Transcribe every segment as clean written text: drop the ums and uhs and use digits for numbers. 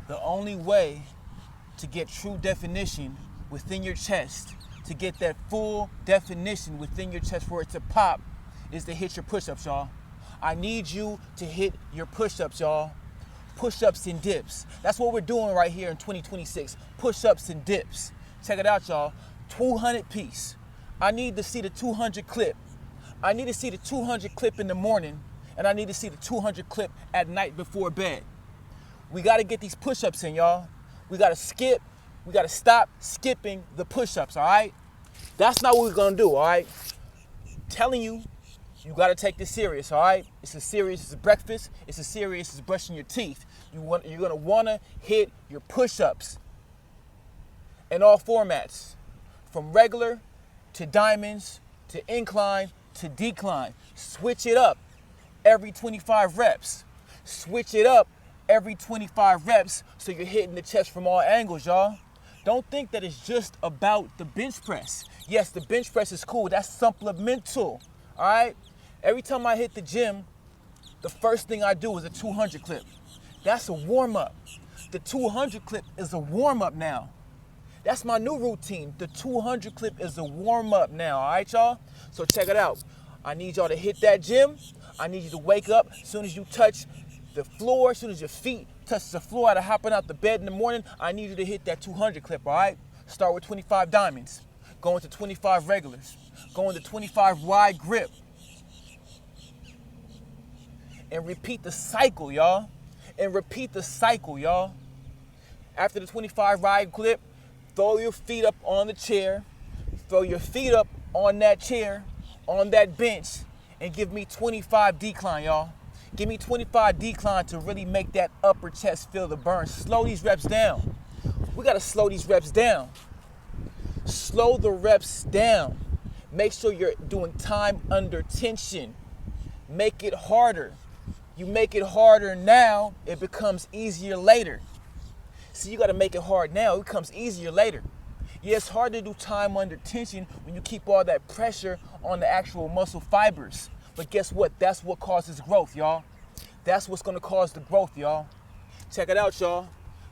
The only way to get true definition within your chest, to get that full definition within your chest for it to pop, is to hit your push-ups, y'all. I need you to hit your push-ups, y'all. Push-ups and dips. That's what we're doing right here in 2026. Push-ups and dips. Check it out, y'all. 200 piece. I need to see the 200 clip. I need to see the 200 clip in the morning, and I need to see the 200 clip at night before bed. We got to get these push-ups in, y'all. We got to skip. We got to stop skipping the push-ups, all right? That's not what we're going to do, all right? Telling you, you got to take this serious, all right? It's as serious as breakfast. It's as serious as brushing your teeth. You're going to want to hit your push-ups in all formats, from regular to diamonds to incline to decline. Switch it up every 25 reps. Switch it up every 25 reps so you're hitting the chest from all angles, y'all. Don't think that it's just about the bench press. Yes, the bench press is cool. That's supplemental, all right? Every time I hit the gym, the first thing I do is a 200 clip. That's a warm-up. The 200 clip is a warm-up now. That's my new routine. The 200 clip is a warm-up now, all right, y'all? So check it out. I need y'all to hit that gym. I need you to wake up as soon as you touch the floor, as soon as your feet touch the floor out of hopping out the bed in the morning. I need you to hit that 200 clip, all right? Start with 25 diamonds. Go into 25 regulars. Go into 25 wide grip. And repeat the cycle, y'all. And repeat the cycle, y'all. After the 25 wide grip, throw your feet up on the chair. Throw your feet up on that chair, on that bench, and give me 25 decline, y'all. Give me 25 decline to really make that upper chest feel the burn. Slow these reps down. We got to slow these reps down. Slow the reps down. Make sure you're doing time under tension. Make it harder. You make it harder now, it becomes easier later. See, you got to make it hard now, it becomes easier later. Yeah, it's hard to do time under tension when you keep all that pressure on the actual muscle fibers. But guess what? That's what causes growth, y'all. That's what's going to cause the growth, y'all. Check it out, y'all.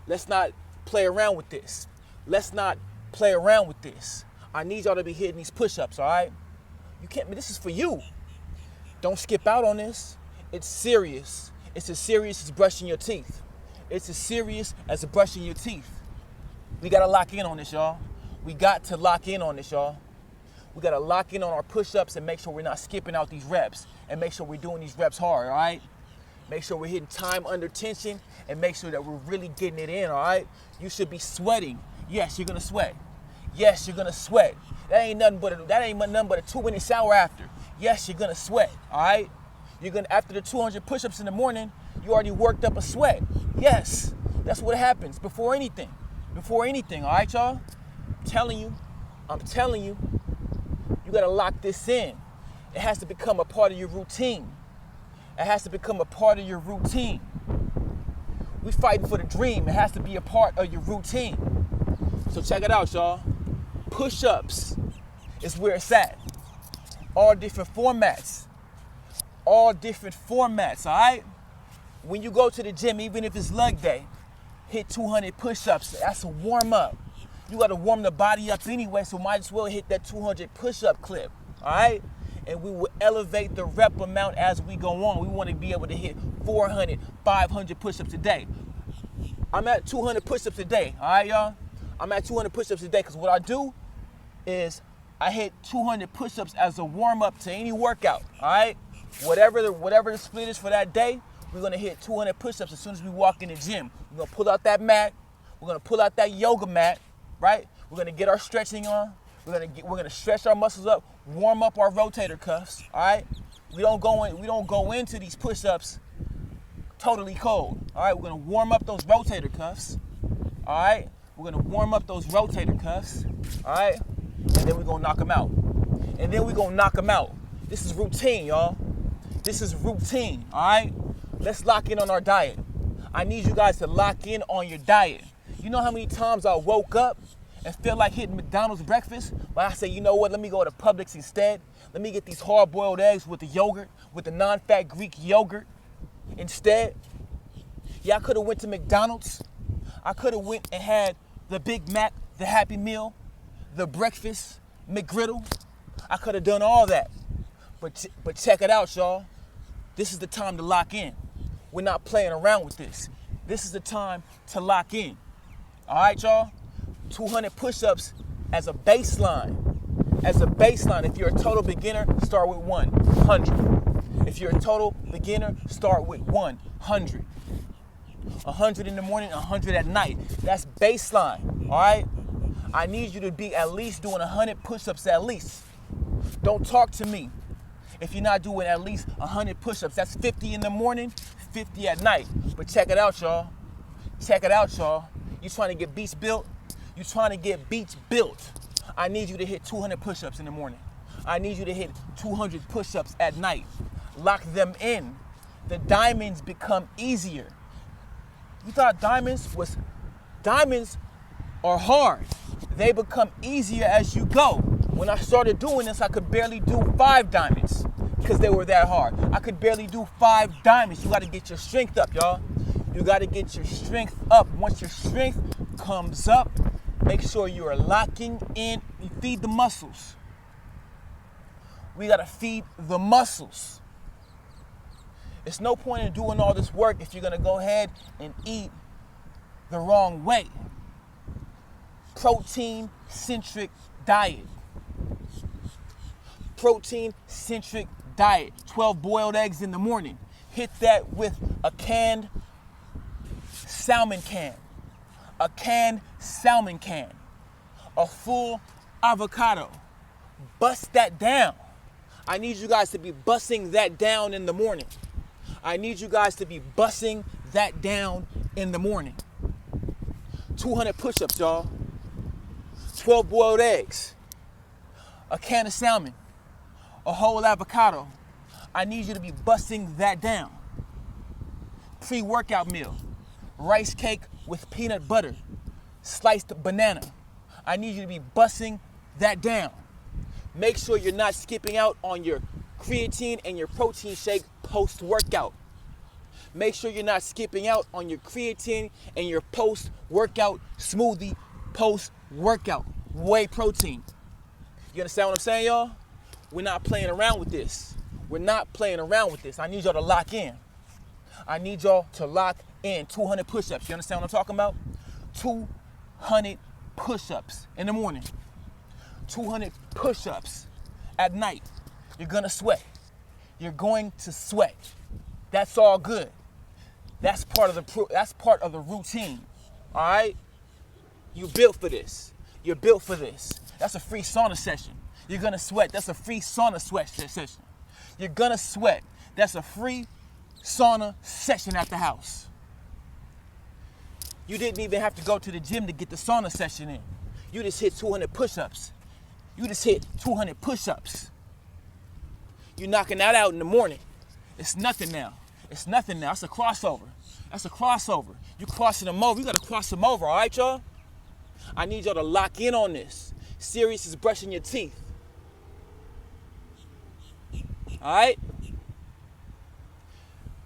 Let's not play around with this. Let's not play around with this. I need y'all to be hitting these push-ups, all right? You can't, this is for you. Don't skip out on this. It's serious. It's as serious as brushing your teeth. It's as serious as brushing your teeth. We got to lock in on this, y'all. We got to lock in on this, y'all. We got to lock in on our push-ups and make sure we're not skipping out these reps, and make sure we're doing these reps hard, all right? Make sure we're hitting time under tension, and make sure that we're really getting it in, all right? You should be sweating. Yes, you're going to sweat. Yes, you're going to sweat. That ain't nothing but a 2-minute shower after. Yes, you're going to sweat, all right? After the 200 push-ups in the morning, you already worked up a sweat. Yes, that's what happens before anything. Before anything, all right, y'all? I'm telling you, you got to lock this in. It has to become a part of your routine. It has to become a part of your routine. We fighting for the dream. It has to be a part of your routine. So check it out, y'all. Push-ups is where it's at. All different formats. All different formats, all right? When you go to the gym, even if it's leg day, hit 200 push-ups. That's a warm-up. You got to warm the body up anyway, so might as well hit that 200 push-up clip, all right? And we will elevate the rep amount as we go on. We want to be able to hit 400, 500 push-ups a day. I'm at 200 push-ups a day, all right, y'all? I'm at 200 push-ups a day because what I do is I hit 200 push-ups as a warm-up to any workout, all right? Whatever the split is for that day, we're going to hit 200 push-ups as soon as we walk in the gym. We're going to pull out that mat. We're going to pull out that yoga mat, right? We're going to get our stretching on. We're going to stretch our muscles up, warm up our rotator cuffs, all right? We don't go into these push-ups totally cold, all right? We're going to warm up those rotator cuffs, all right? We're going to warm up those rotator cuffs, all right? And then we're going to knock them out. This is routine, y'all. This is routine, all right? Let's lock in on our diet. I need you guys to lock in on your diet. You know how many times I woke up and feel like hitting McDonald's breakfast, but I say, you know what, let me go to Publix instead. Let me get these hard-boiled eggs with the yogurt, with the non-fat Greek yogurt instead. Yeah, I could have went to McDonald's. I could have went and had the Big Mac, the Happy Meal, the breakfast, McGriddle. I could have done all that. But check it out, y'all. This is the time to lock in. We're not playing around with this. This is the time to lock in. All right, y'all? 200 push-ups as a baseline. As a baseline, if you're a total beginner, start with 100. If you're a total beginner, start with 100. 100 in the morning, 100 at night. That's baseline, all right? I need you to be at least doing 100 push-ups at least. Don't talk to me if you're not doing at least 100 push-ups. That's 50 in the morning, 50 at night. But check it out, y'all. Check it out, y'all. You trying to get beats built? You trying to get beats built? I need you to hit 200 push-ups in the morning. I need you to hit 200 push-ups at night. Lock them in. The diamonds become easier. You thought diamonds are hard. They become easier as you go. When I started doing this, I could barely do 5 diamonds because they were that hard. I could barely do 5 diamonds. You got to get your strength up, y'all. You got to get your strength up. Once your strength comes up, make sure you are locking in. You feed the muscles. We got to feed the muscles. It's no point in doing all this work if you're going to go ahead and eat the wrong way. Protein-centric diet. Protein-centric diet. 12 boiled eggs in the morning. Hit that with a canned salmon can. A canned salmon can. A full avocado. Bust that down. I need you guys to be busting that down in the morning. I need you guys to be busting that down in the morning. 200 push-ups, y'all. 12 boiled eggs. A can of salmon. A whole avocado. I need you to be busting that down. Pre-workout meal. Rice cake with peanut butter. Sliced banana. I need you to be busting that down. Make sure you're not skipping out on your creatine and your protein shake post-workout. Make sure you're not skipping out on your creatine and your post-workout smoothie post-workout. Whey protein. You understand what I'm saying, y'all? We're not playing around with this. We're not playing around with this. I need y'all to lock in. I need y'all to lock in 200 push-ups. You understand what I'm talking about? 200 push-ups in the morning. 200 push-ups at night. You're gonna sweat. You're going to sweat. That's all good. That's part of the routine. All right? You built for this. You're built for this. That's a free sauna session. You're gonna sweat. That's a free sauna sweat session. You're gonna sweat. That's a free sauna session at the house. You didn't even have to go to the gym to get the sauna session in. You just hit 200 push-ups. You just hit 200 push-ups. You're knocking that out in the morning. It's nothing now. It's nothing now. That's a crossover. That's a crossover. You crossing them over. You got to cross them over, all right, y'all? I need y'all to lock in on this. Serious is brushing your teeth. All right?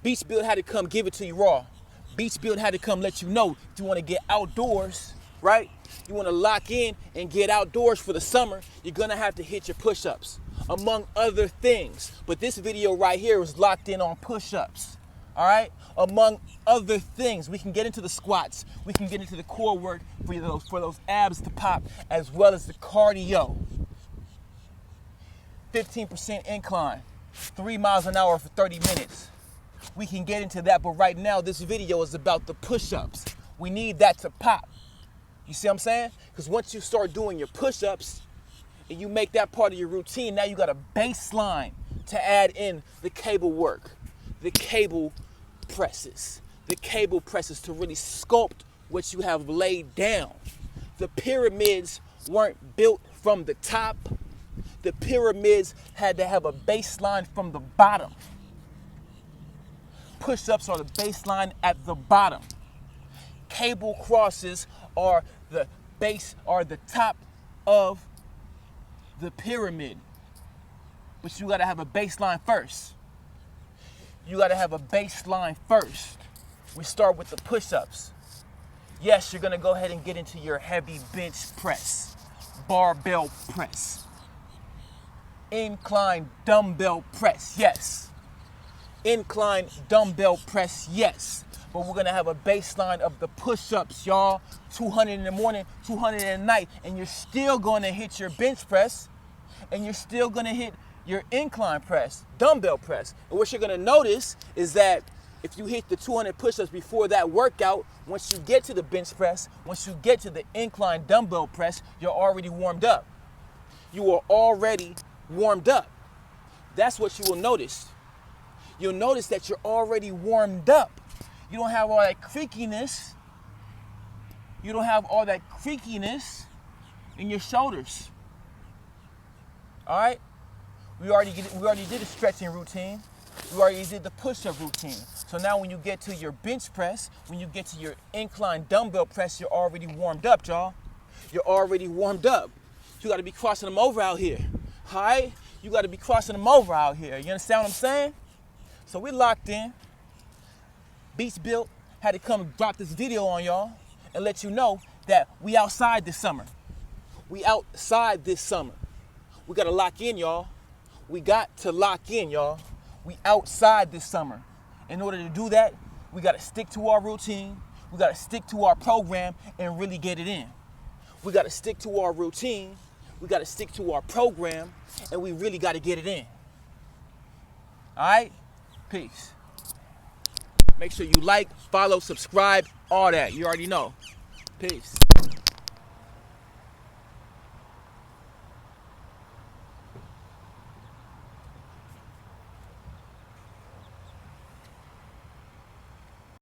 Beach Build had to come give it to you raw. Beach Build had to come let you know if you want to get outdoors, right? You want to lock in and get outdoors for the summer, you're going to have to hit your push-ups, among other things. But this video right here is locked in on push-ups, all right? Among other things. We can get into the squats. We can get into the core work for those abs to pop, as well as the cardio. 15% incline, 3 miles an hour for 30 minutes. We can get into that, but right now this video is about the push-ups. We need that to pop. You see what I'm saying? Because once you start doing your push-ups and you make that part of your routine, now you got a baseline to add in the cable work, the cable presses to really sculpt what you have laid down. The pyramids weren't built from the top. The pyramids had to have a baseline from the bottom. Push-ups are the baseline at the bottom. Cable crosses are the base, are the top of the pyramid. But you gotta have a baseline first. You gotta have a baseline first. We start with the push-ups. Yes, you're gonna go ahead and get into your heavy bench press, barbell press, incline dumbbell press, yes. Incline dumbbell press, yes. But we're gonna have a baseline of the push-ups, y'all. 200 in the morning, 200 at night, and you're still gonna hit your bench press, and you're still gonna hit your incline press, dumbbell press. And what you're gonna notice is that if you hit the 200 push-ups before that workout, once you get to the bench press, once you get to the incline dumbbell press, you're already warmed up. You are already warmed up. That's what you will notice. You'll notice that you're already warmed up. You don't have all that creakiness. You don't have all that creakiness in your shoulders. All right? We already did a stretching routine. We already did the push-up routine. So now when you get to your bench press, when you get to your incline dumbbell press, you're already warmed up, y'all. You're already warmed up. You got to be crossing them over out here. All right? You got to be crossing them over out here. You understand what I'm saying? So we locked in. Beats Built had to come drop this video on y'all and let you know that we outside this summer. We outside this summer. We got to lock in, y'all. We got to lock in, y'all. We outside this summer. In order to do that, we got to stick to our routine. We got to stick to our program and really get it in. We got to stick to our routine. We got to stick to our program, and we really got to get it in. All right? Peace. Make sure you like, follow, subscribe, all that. You already know. Peace.